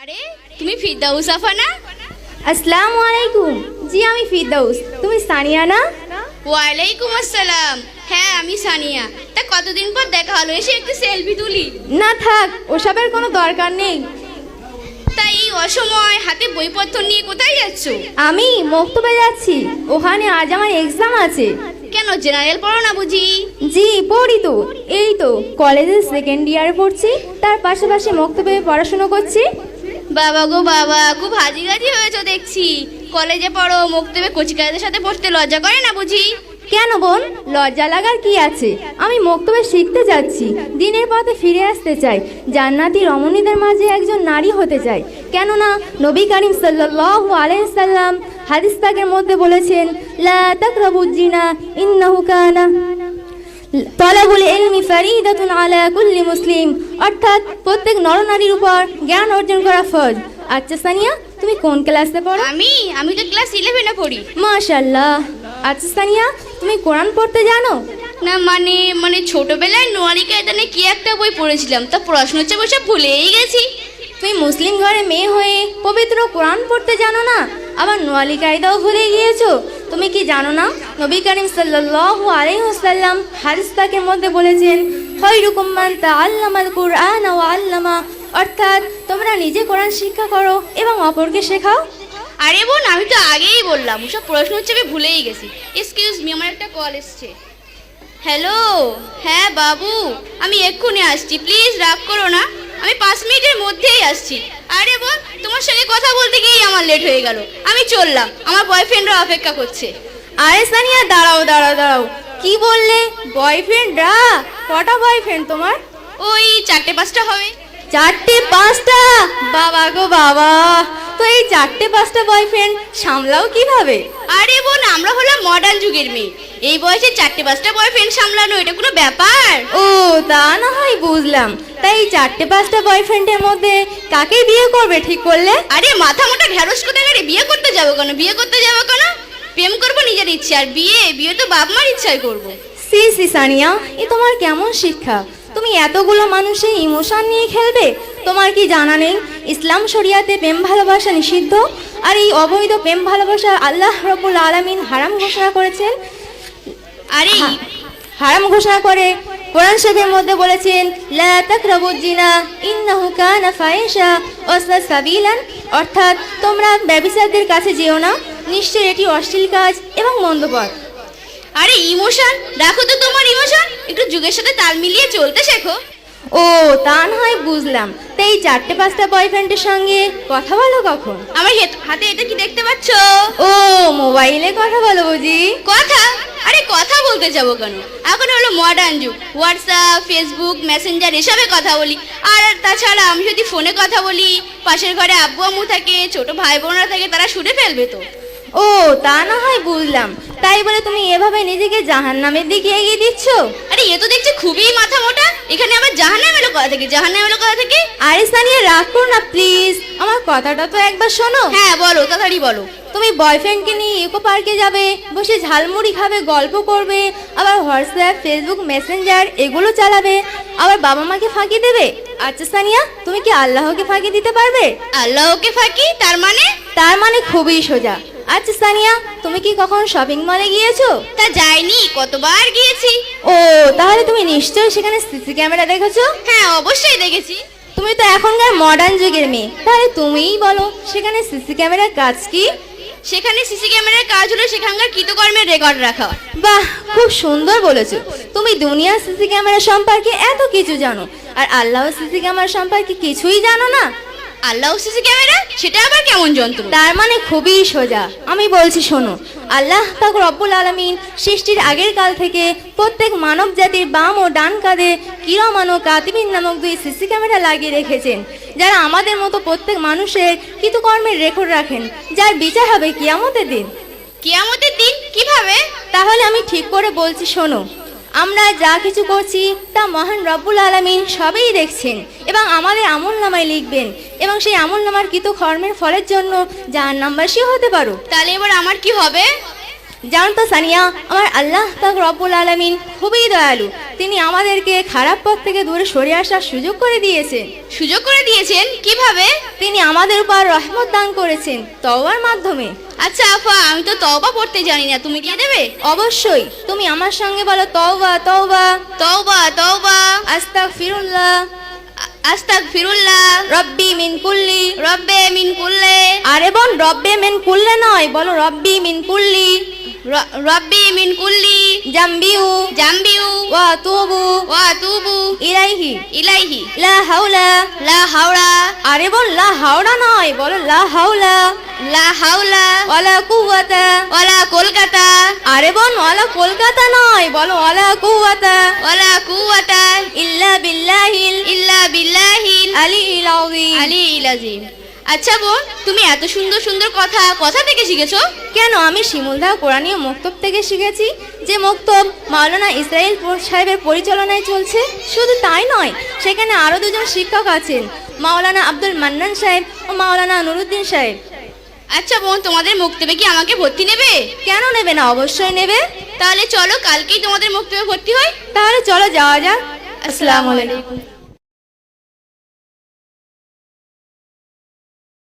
আরে তুমি ফিরদাউস আফা না? আসসালামু আলাইকুম। জি আমি ফিরদাউস, তুমি সানিয়া না? ওয়ালাইকুম আসসালাম। হ্যাঁ আমি সানিয়া। তা কতদিন পর দেখা হলো, এসে একটু সেলফি তুলি। না থাক, ওসবের কোনো দরকার নেই। তাই এই অসময় হাতে বইপত্র নিয়ে কোথায় যাচ্ছ? আমি মক্তবে যাচ্ছি, ওখানে আজ আমার এক্সাম আছে। কেন, জেনারেল পড়ো না বুঝি? জি পড়ি তো, এই তো কলেজের সেকেন্ড ইয়ারে পড়ছি, তার পাশাপাশি মক্তবে পড়াশোনা করছি। বাবা গো বাবা, খুব হাজি গাজি হয়েছো দেখছি। কলেজে পড়ো, মক্তবে কচিকাদের সাথে পড়তে লজ্জা করে না বুঝি? কেন বোন, লজ্জা লাগার কি আছে? আমি মক্তবে শিখতে যাচ্ছি, দিনের পথে ফিরে আসতে চাই, জান্নাতি রমণীদের মাঝে একজন নারী হতে চাই। কেননা নবী করিম সাল্লাল্লাহু আলাইহি সাল্লাম হাদিস পাকের মধ্যে বলেছেন, লা তাকরাবুজ জিনা ইন্নাহু কানা তালাবুল ইলমি ফারিদাতুন আলা কুল্লি মুসলিম, অর্থাৎ প্রত্যেক নরনারীর উপর জ্ঞান অর্জন করা ফরজ। আচ্ছা সানিয়া, তুমি কোন ক্লাসে পড়ো? আমি তো ক্লাস 11-এ পড়ি। মাশাআল্লাহ। আচ্ছা সানিয়া, তুমি কোরআন পড়তে জানো? না মানে ছোটবেলায় নোয়ারি কায়দানে কি একটা বই পড়েছিলাম, তা পড়াশোনার চেয়ে বসে ভুলেই গেছি। তুমি মুসলিম ঘরে মেয়ে হয়ে পবিত্র কোরআন পড়তে জানো না, আবার নোয়ালি কায়দাও ভুলে গিয়েছো? তুমি কি জানো না নবী করিম সাল্লাল্লাহু আলাইহি ওয়াসাল্লাম হাদিস পাকের মধ্যে বলেছেন, খায়রুকুম মান তাআল্লামাল কুরআন ওয়া আল্লামা, অর্থাৎ তোমরা নিজে কোরআন শিক্ষা করো এবং অপরকে শেখাও। আরে বোন, আমি তো আগেই বললাম ওসব প্রশ্ন হচ্ছে, আমি ভুলেই গেছি। এক্সকিউজ মি, আমার একটা কল এসছে। হ্যালো, হ্যাঁ বাবু, আমি এক্ষুনি আসছি, প্লিজ রাগ করো না, আমি 5 মিনিটের মধ্যেই আসছি। আরে বোন, তোমার সঙ্গে কথা বলতে গিয়েই আমার লেট হয়ে গেল, আমি চললাম, আমার বয়ফ্রেন্ডরা অপেক্ষা করছে। আরে সানিয়া দাঁড়াও দাঁড়াও দাঁড়াও, কি বললে? বয়ফ্রেন্ডরা? কটা বয়ফ্রেন্ড তোমার? ওই 4-5টা হবে। 4-5টা? বাবা গো বাবা, তো এই 4-5টা বয়ফ্রেন্ড সামলাও কিভাবে? আরে বোন, আমরা হলাম মডার্ন যুগের মেয়ে, এই বয়সে 4-5টা বয়ফ্রেন্ড সামলানো এটা কোনো ব্যাপার? ও তা না হয় বুঝলাম, তাই এই 4-5টা বয়ফ্রেন্ডের মধ্যে কাকে বিয়ে করবে ঠিক করলে? আরে মাথা মোটা ঢেঁড়স কোথায়, বিয়ে করতে যাবো কেন? প্রেম করবো নিজের ইচ্ছে, আর বিয়ে তো বাপ মার ইচ্ছায় করবো। সি সি সানিয়া, এ তোমার কেমন শিক্ষা? তুমি এতগুলো মানুষের ইমোশন নিয়ে খেলবে? তোমার কি জানা নেই ইসলাম শরিয়াতে প্রেম ভালোবাসা নিষিদ্ধ, আর এই অবৈধ প্রেম ভালোবাসা আল্লাহ রাব্বুল আলামিন হারাম ঘোষণা করেছেন। আরে হারাম ঘোষণা করে কোরআন শরীফের মধ্যে বলেছেন, লা তাকরাবুজ জিনা ইন্নাহু কানা ফাহিশা ওয়া সাবিলান, অর্থাৎ তোমরা ব্যভিচারীদের কাছে যেও না, নিশ্চয়ই এটি অশ্লীল কাজ এবং মন্দ পথ। আরে ইমোশন রাখো তো, তোমার ইমোশন একটু যুগের সাথে তাল মিলিয়ে চলতে শেখো। ও তা না হয় বুঝলাম, তাই এই 4-5টা বয়ফ্রেন্ডের সঙ্গে কথা বলো কখন? আমার হাতে এটা কি দেখতে পাচ্ছ? ও মোবাইলে কথা বলো বুঝি? কথা? আরে কথা বলতে যাবো কেন, এখন হলো মডার্ন যুগ, হোয়াটসঅ্যাপ, ফেসবুক, মেসেঞ্জার এসবে কথা বলি। আর তাছাড়া আমি যদি ফোনে কথা বলি, পাশের ঘরে আব্বু আম্মু থাকে, ছোট ভাই বোনরা থাকে, তারা শুনে ফেলবে তো। ও তা না হয় বুঝলাম, তাই বলে তুমি এভাবে নিজেকে জাহান্নামের দিকে এগিয়ে দিচ্ছ? আরে এ তো দেখছি খুবই মাথা মোটা, এখানে আবার জাহান্নাম এলো কথা থেকে। আরে সানিয়া রাগ করো না প্লিজ, আমার কথাটা তো একবার শোনো। হ্যাঁ বলো, তাড়াতাড়ি বলো। তুমি বয়ফ্রেন্ডকে নিয়ে ইকো পার্কে যাবে, বসে ঝালমুড়ি খাবে, গল্প করবে, আবার হোয়াটসঅ্যাপ, ফেসবুক, মেসেঞ্জার এগুলো চালাবে, আবার বাবা মাকে ফাঁকি দেবে। আচ্ছা সানিয়া, তুমি কি আল্লাহকে ফাঁকি দিতে পারবে? আল্লাহকে ফাঁকি? তার মানে খুবই সোজা। আচ্ছা সানিয়া, তুমি কি কখন শপিং মলে গিয়েছো? তা যাইনি, কতবার গিয়েছি। ও তাহলে তুমি নিশ্চয়ই সেখানে সিসি ক্যামেরা দেখেছো? হ্যাঁ অবশ্যই দেখেছি। তুমি তো এখনকার মডার্ন যুগের মেয়ে, তাহলে তুমিই বলো সেখানে সিসি ক্যামেরার কাজ কি? সেখানে সিসি ক্যামেরার কাজ হলো সেখানকার কৃতকর্মের রেকর্ড রাখা। বাহ, খুব সুন্দর বলেছো। তুমি দুনিয়ার সিসি ক্যামেরা সম্পর্কে এত কিছু জানো, আর আল্লাহ সিসি ক্যামেরা সম্পর্কে কিছুই জানো না? আল্লাহ সিসি ক্যামেরা, সেটা আবার কেমন যন্ত্র? তার মানে খুবই সোজা, আমি বলছি শোনো। আল্লাহ পাক রব্বুল আলামিন সৃষ্টির আগের কাল থেকে প্রত্যেক মানব জাতির বাম ও ডান কাঁধে কিরমান ও কাতিবিন নামক 2 সিসি ক্যামেরা লাগিয়ে রেখেছেন, যারা আমাদের মতো প্রত্যেক মানুষের কৃতকর্মের রেকর্ড রাখেন, যার বিচার হবে কিয়ামতের দিন। কিয়ামতের দিন? কিভাবে? তাহলে আমি ঠিক করে বলছি শোনো। আমরা যা কিছু করছি তা মহান রব্বুল আলামিন সবই দেখছেন এবং আমাদের আমলনামায় লিখবেন, এবং সেই আমলনামার কৃতকর্মের ফলের জন্য জাহান্নামবাসী হতে পারো। তাহলে এবার আমার কি হবে? জানো তো সানিয়া, আমার আল্লাহ পাক রব্বুল আলামিন খুবই দয়ালু। তিনি আমাদেরকে খারাপ পথ থেকে দূরে সরে আসার সুযোগ করে দিয়েছেন। সুযোগ করে দিয়েছেন কিভাবে? তিনি আমাদের উপর রহমত দান করেছেন তওবার মাধ্যমে। আচ্ছা আফা, আমি তো তওবা পড়তে জানি না, তুমি কি দেবে? অবশ্যই, তুমি আমার সঙ্গে বলো তওবা তওবা তওবা তওবা, আস্তাগফিরুল্লাহ আস্তাগফিরুল্লাহ, রব্বি মিন কুল্লি। রব্বে মিন কুল্লে। আরে বোন, রব্বে মিন কুল্লে নয়, বলো রব্বি মিন কুল্লি। রব্বি মিন কুল্লি জাম্বিউ জাম্বিউ ওয়া আতুবু ওয়া আতুবু ইলাইহি ইলাইহি লা হাওলা। লা হাওলা আরে বোন, লা হাওড়া নয়, বলো লা হাওলা লা হাওলা ওয়ালা কুওয়াতা। ওয়ালা কলকাতা আরে বোন, ওয়ালা কলকাতা নয়, বলো ওয়ালা কুওয়াতা ওয়ালা কুওয়াতা ইল্লা বিল্লাহিল ইল্লা বিল্লাহিল আলিয়্যিল আযীম। আলিয়্যিল আযীম। আচ্ছা বোন, তুমি এত সুন্দর সুন্দর কথা কোথা থেকে শিখেছো? কেন, আমি শিমুলদহ কোরআনীয় মক্তব থেকে শিখেছি, যে মক্তব মাওলানা ইসরাইল সাহেবের পরিচালনায় চলছে। শুধু তাই নয়, সেখানে আরও দুজন শিক্ষক আছেন, মাওলানা আব্দুল মান্নান সাহেব ও মাওলানা নুরুদ্দিন সাহেব। আচ্ছা বোন, তোমাদের মক্তবে কি আমাকে ভর্তি নেবে? কেন নেবে না, অবশ্যই নেবে। তাহলে চলো কালকেই তোমাদের মক্তবে ভর্তি হই। তাহলে চলো যাওয়া যাক। আসসালামু আলাইকুম।